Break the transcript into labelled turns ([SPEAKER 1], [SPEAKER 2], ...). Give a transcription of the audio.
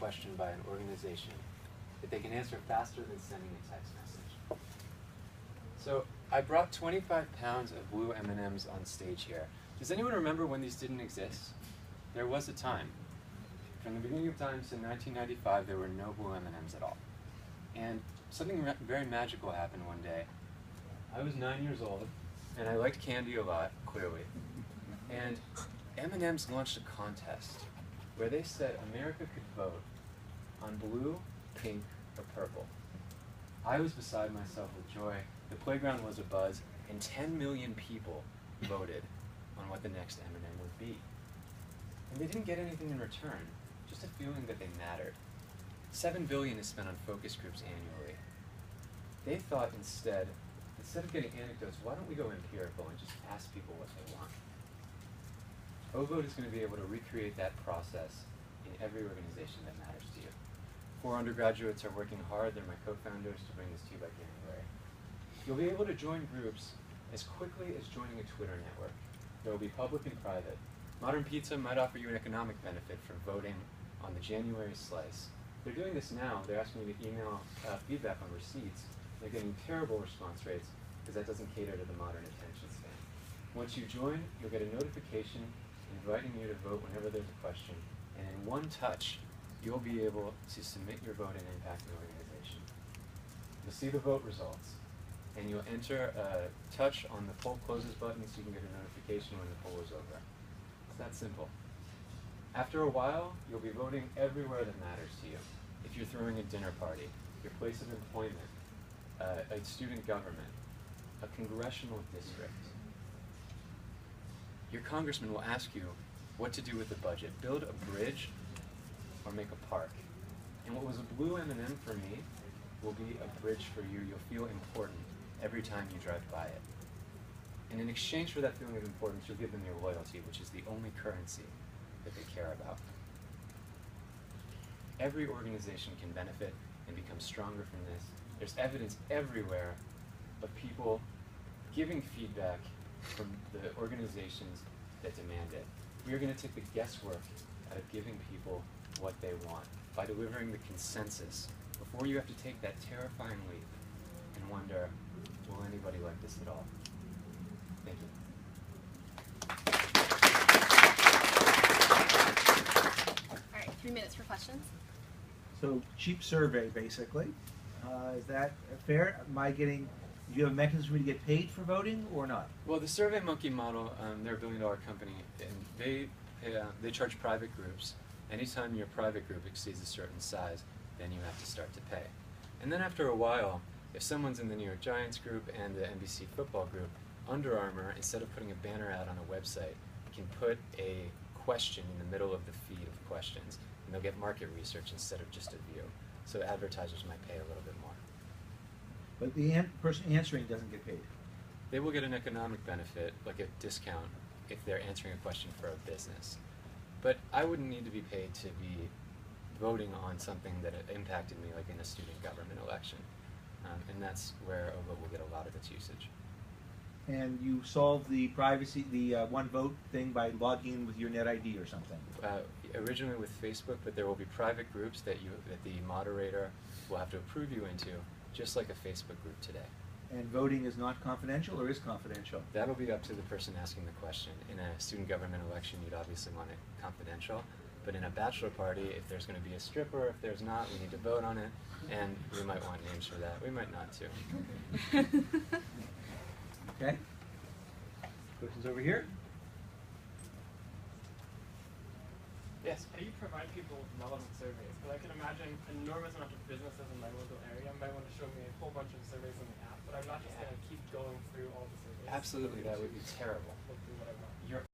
[SPEAKER 1] question by an organization that they can answer faster than sending a text message. So I brought 25 pounds of blue M&Ms on stage here. Does anyone remember when these didn't exist? There was a time. From the beginning of time to 1995, there were no blue M&Ms at all. And something very magical happened one day. I was 9 years old, and I liked candy a lot, clearly. And M&M's launched a contest where they said America could vote on blue, pink, or purple. I was beside myself with joy. The playground was abuzz, and 10 million people voted on what the next M&M would be. And they didn't get anything in return, just a feeling that they mattered. $7 billion is spent on focus groups annually. They thought instead of getting anecdotes, why don't we go empirical and just ask people what they want? oVote is going to be able to recreate that process in every organization that matters to you. 4 undergraduates are working hard. They're my co-founders to bring this to you by January. You'll be able to join groups as quickly as joining a Twitter network. There will be public and private. Modern Pizza might offer you an economic benefit for voting on the January slice. They're doing this now. They're asking you to email feedback on receipts. They're getting terrible response rates because that doesn't cater to the modern attention span. Once you join, you'll get a notification inviting you to vote whenever there's a question, and in one touch, you'll be able to submit your vote and impact the organization. You'll see the vote results, and you'll enter a touch on the poll closes button so you can get a notification when the poll is over. It's that simple. After a while, you'll be voting everywhere that matters to you. If you're throwing a dinner party, your place of employment, a student government, a congressional district. Your congressman will ask you what to do with the budget. Build a bridge or make a park. And what was a blue M&M for me will be a bridge for you. You'll feel important every time you drive by it. And in exchange for that feeling of importance, you'll give them your loyalty, which is the only currency that they care about. Every organization can benefit and become stronger from this. There's evidence everywhere of people giving feedback from the organizations that demand it. We are going to take the guesswork out of giving people what they want by delivering the consensus before you have to take that terrifying leap and wonder, will anybody like this at all? Thank you.
[SPEAKER 2] All right, 3 minutes for questions.
[SPEAKER 3] So cheap survey, basically. Is that fair? Do you have a mechanism for me to get paid for voting or not?
[SPEAKER 1] Well, the SurveyMonkey model, they're a $1 billion company, and they charge private groups. Anytime your private group exceeds a certain size, then you have to start to pay. And then after a while, if someone's in the New York Giants group and the NBC football group, Under Armour, instead of putting a banner out on a website, can put a question in the middle of the feed of questions, and they'll get market research instead of just a view. So advertisers might pay a little bit more.
[SPEAKER 3] But the person answering doesn't get paid.
[SPEAKER 1] They will get an economic benefit, like a discount, if they're answering a question for a business. But I wouldn't need to be paid to be voting on something that impacted me, like in a student government election. And that's where oVote will get a lot of its usage.
[SPEAKER 3] And you solve the privacy, the one vote thing by logging in with your NetID or something?
[SPEAKER 1] Originally with Facebook, but there will be private groups that the moderator will have to approve you into, just like a Facebook group today.
[SPEAKER 3] And voting is not confidential or is confidential?
[SPEAKER 1] That'll be up to the person asking the question. In a student government election, you'd obviously want it confidential. But in a bachelor party, if there's going to be a stripper, if there's not, we need to vote on it. And we might want names for that. We might not too.
[SPEAKER 3] Okay. Questions over here?
[SPEAKER 1] Yes?
[SPEAKER 4] How do you provide people with relevant surveys? Because I can imagine an enormous amount of businesses in my local area might want to show me a whole bunch of surveys on the app, but I'm not just going to keep going through all the surveys.
[SPEAKER 1] Absolutely, that would be terrible.
[SPEAKER 4] Look through what I want.